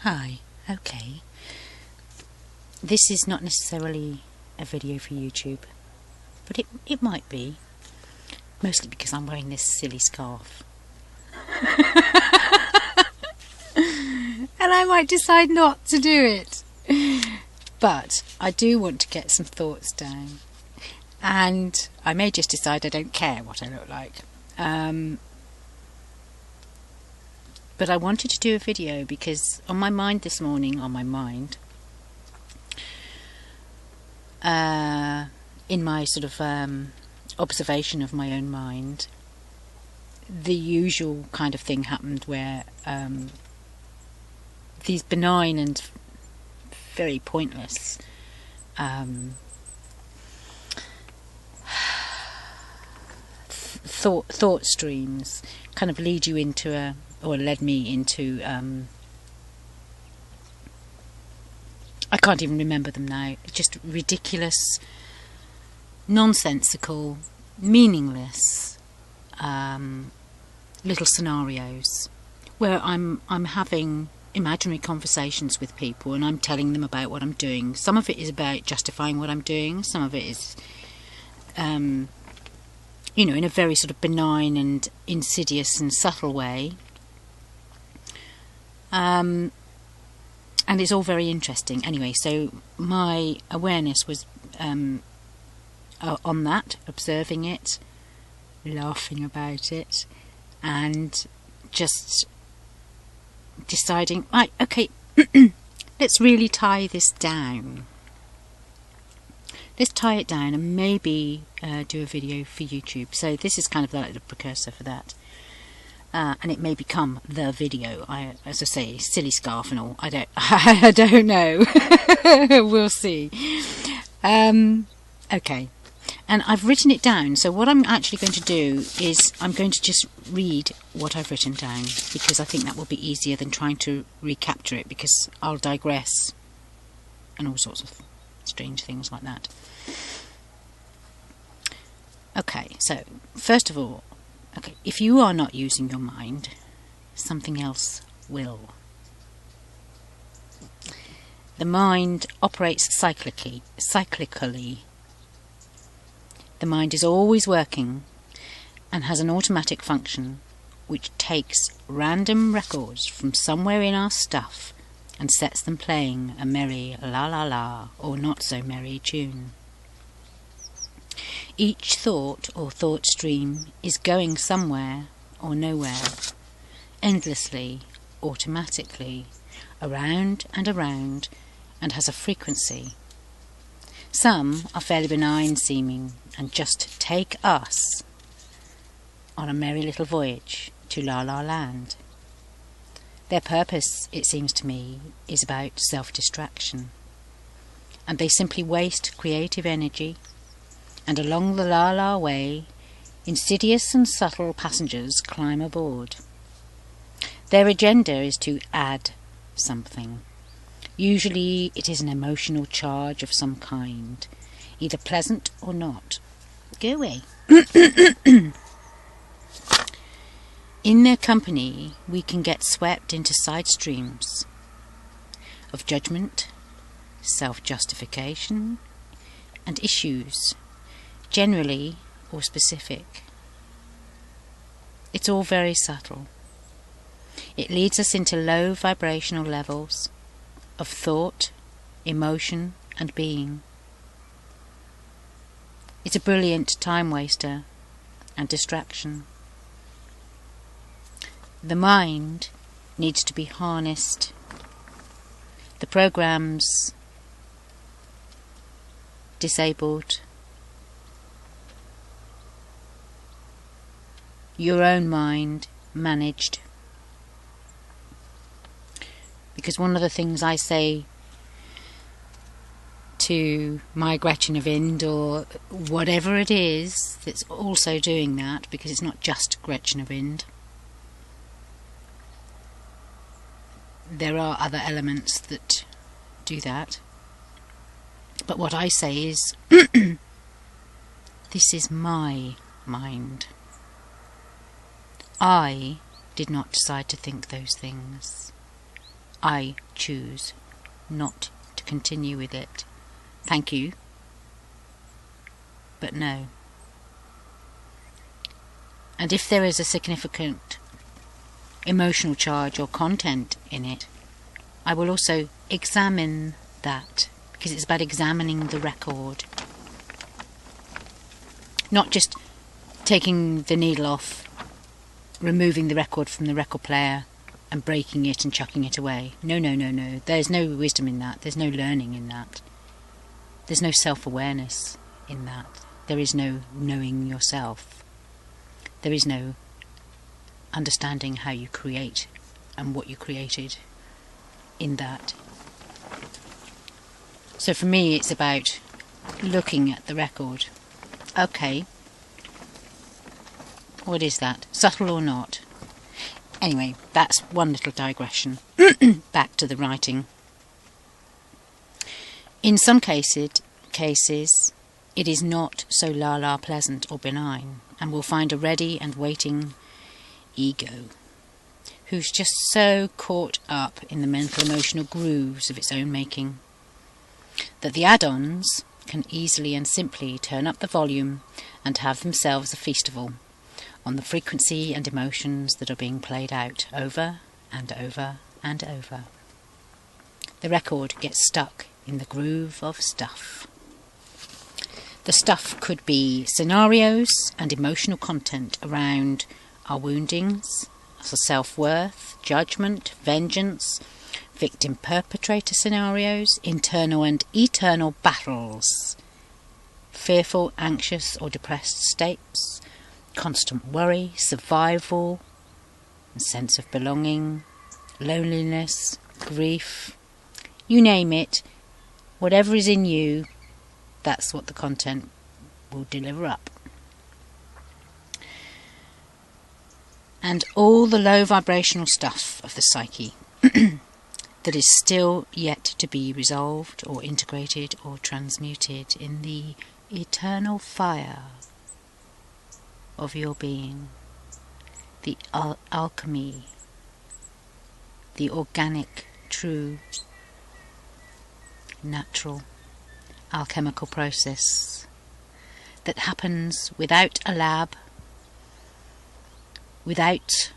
Hi, okay. This is not necessarily a video for YouTube, but it might be. Mostly because I'm wearing this silly scarf. And I might decide not to do it. But I do want to get some thoughts down. And I may just decide I don't care what I look like. But I wanted to do a video because on my mind this morning, in my sort of observation of my own mind, the usual kind of thing happened where these benign and very pointless thought streams kind of lead you into or led me into I can't even remember them now, just ridiculous, nonsensical, meaningless little scenarios where I'm having imaginary conversations with people and I'm telling them about what I'm doing. Some of it is about justifying what I'm doing, some of it is in a very sort of benign and insidious and subtle way. And it's all very interesting. Anyway, so my awareness was on that, observing it, laughing about it, and just deciding, right, okay, let's really tie this down. Let's tie it down and maybe do a video for YouTube. So this is kind of like the precursor for that. And it may become the video. As I say, silly scarf and all. I don't know. We'll see. Okay. And I've written it down. So what I'm actually going to do is I'm going to just read what I've written down, because I think that will be easier than trying to recapture it, because I'll digress and all sorts of strange things like that. Okay, so first of all, if you are not using your mind, something else will. The mind operates cyclically. The mind is always working and has an automatic function which takes random records from somewhere in our stuff and sets them playing a merry la la la or not so merry tune. Each thought or thought stream is going somewhere or nowhere, endlessly, automatically, around and around, and has a frequency. Some are fairly benign seeming and just take us on a merry little voyage to La La Land. Their purpose, it seems to me, is about self-distraction, and they simply waste creative energy, and along the La La way, insidious and subtle passengers climb aboard. Their agenda is to add something. Usually it is an emotional charge of some kind, either pleasant or not. Go away. In their company, we can get swept into side streams of judgment, self-justification, and issues, generally or specific. It's all very subtle. It leads us into low vibrational levels of thought, emotion, and being. It's a brilliant time waster and distraction. The mind needs to be harnessed. The programs disabled. Your own mind managed. Because one of the things I say to my Gretchen of Ind, or whatever it is that's also doing that, because it's not just Gretchen of Ind, there are other elements that do that. But what I say is, this is my mind. I did not decide to think those things. I choose not to continue with it. Thank you, but no. And if there is a significant emotional charge or content in it, I will also examine that, because it's about examining the record. Not just taking the needle off, removing the record from the record player and breaking it and chucking it away. No. There's no wisdom in that. There's no learning in that. There's no self-awareness in that. There is no knowing yourself. There is no understanding how you create and what you created in that. So for me, it's about looking at the record. Okay, what is that? Subtle or not? Anyway, that's one little digression. Back to the writing. In some cases, it is not so la-la pleasant or benign, and will find a ready and waiting ego, who's just so caught up in the mental emotional grooves of its own making, that the add-ons can easily and simply turn up the volume and have themselves a festival on the frequency and emotions that are being played out over and over and over. The record gets stuck in the groove of stuff. The stuff could be scenarios and emotional content around our woundings, our self-worth, judgment, vengeance, victim-perpetrator scenarios, internal and eternal battles, fearful, anxious or depressed states, constant worry, survival, a sense of belonging, loneliness, grief, you name it, whatever is in you, that's what the content will deliver up. And all the low vibrational stuff of the psyche that is still yet to be resolved or integrated or transmuted in the eternal fire of your being, the alchemy, the organic, true, natural, alchemical process that happens without a lab, without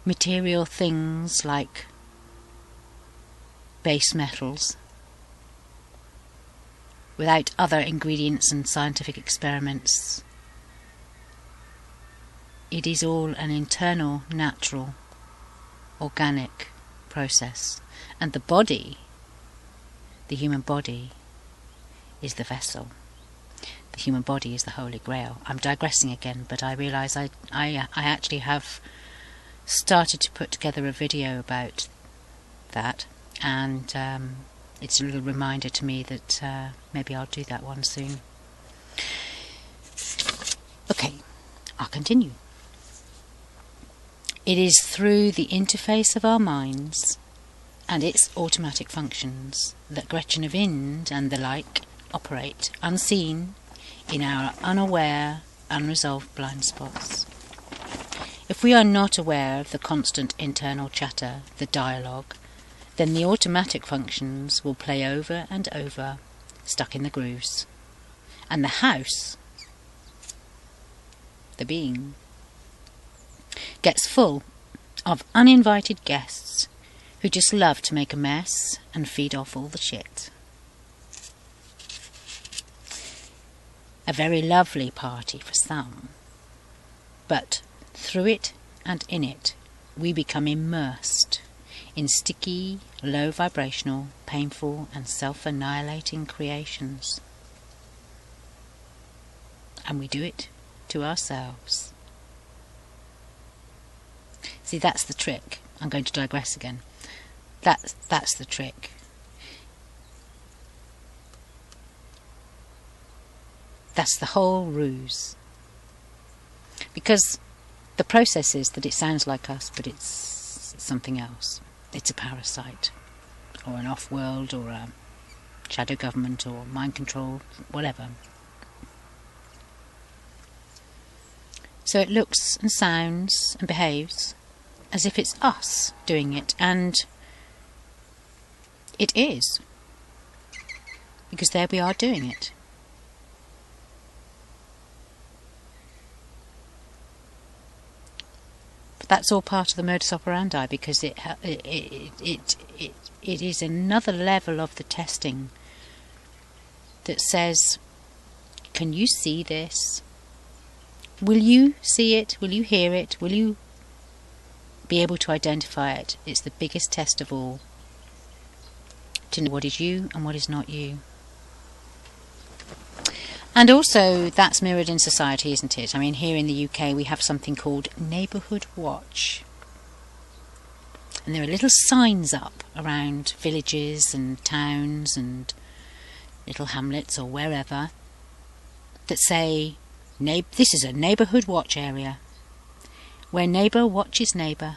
material things like base metals, without other ingredients and scientific experiments. It is all an internal, natural, organic process. And the body, the human body, is the vessel. The human body is the Holy Grail. I'm digressing again, but I realise I actually have started to put together a video about that, and it's a little reminder to me that maybe I'll do that one soon. Okay, I'll continue. It is through the interface of our minds and its automatic functions that Gretchen of Ind and the like operate unseen in our unaware, unresolved blind spots. If we are not aware of the constant internal chatter, the dialogue, then the automatic functions will play over and over, stuck in the grooves. And the house, the being, gets full of uninvited guests who just love to make a mess and feed off all the shit. A very lovely party for some, but through it and in it we become immersed in sticky, low vibrational, painful and self-annihilating creations. And we do it to ourselves. See, that's the trick. I'm going to digress again. That's the trick. That's the whole ruse. Because the process is that it sounds like us, but it's something else. It's a parasite, or an off-world, or a shadow government, or mind control, whatever. So it looks and sounds and behaves as if it's us doing it, and it is, because there we are doing it. But that's all part of the modus operandi, because it is another level of the testing that says, can you see this? Will you see it? Will you hear it? Will you be able to identify it? It's the biggest test of all, to know what is you and what is not you. And also that's mirrored in society, isn't it? I mean, here in the UK we have something called Neighbourhood Watch, and there are little signs up around villages and towns and little hamlets or wherever that say, this is a neighbourhood watch area, where neighbour watches neighbour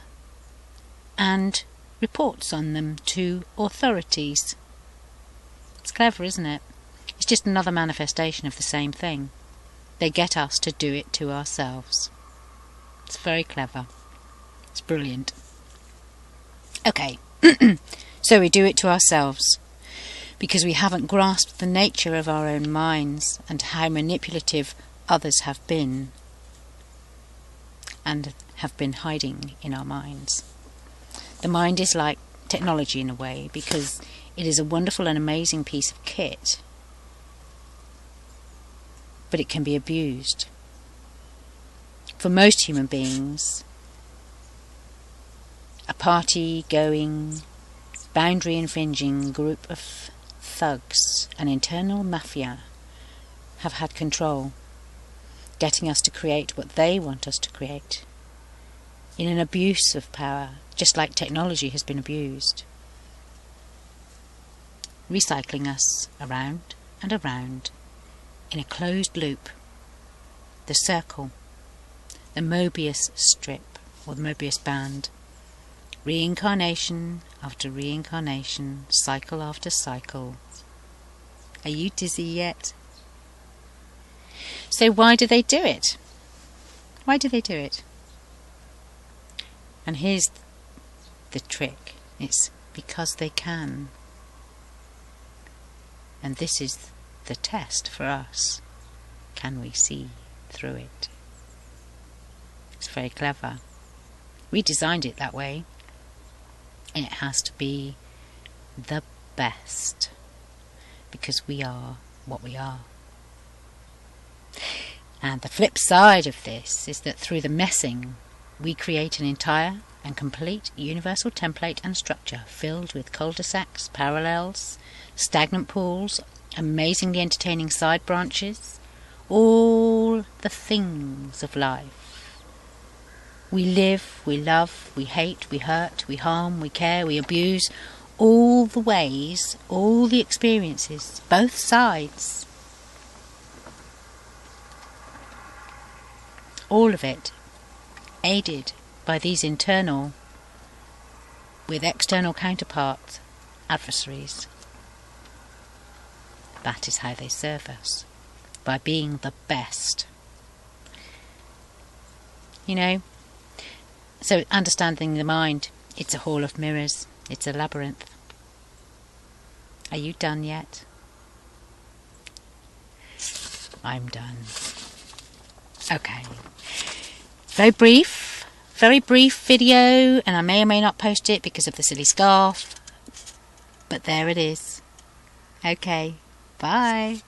and reports on them to authorities. It's clever, isn't it? It's just another manifestation of the same thing. They get us to do it to ourselves. It's very clever. It's brilliant. Okay, so we do it to ourselves because we haven't grasped the nature of our own minds and how manipulative others have been and have been hiding in our minds. The mind is like technology in a way, because it is a wonderful and amazing piece of kit, but it can be abused. For most human beings, a party-going, boundary-infringing group of thugs, an internal mafia, have had control, getting us to create what they want us to create, in an abuse of power, just like technology has been abused, recycling us around and around in a closed loop, the circle, the Mobius strip, or the Mobius band, reincarnation after reincarnation, cycle after cycle. Are you dizzy yet? So why do they do it? Why do they do it? And here's the trick. It's because they can. And this is the test for us. Can we see through it? It's very clever. We designed it that way. And it has to be the best, because we are what we are. And the flip side of this is that through the messing, we create an entire and complete universal template and structure filled with cul-de-sacs, parallels, stagnant pools, amazingly entertaining side branches, all the things of life. We live, we love, we hate, we hurt, we harm, we care, we abuse, all the ways, all the experiences, both sides. All of it aided by these internal with external counterparts, adversaries. That is how they serve us, by being the best. You know, so understanding the mind, it's a hall of mirrors, it's a labyrinth. Are you done yet? I'm done. Okay. Very brief video, and I may or may not post it because of the silly scarf, but there it is. Okay, bye.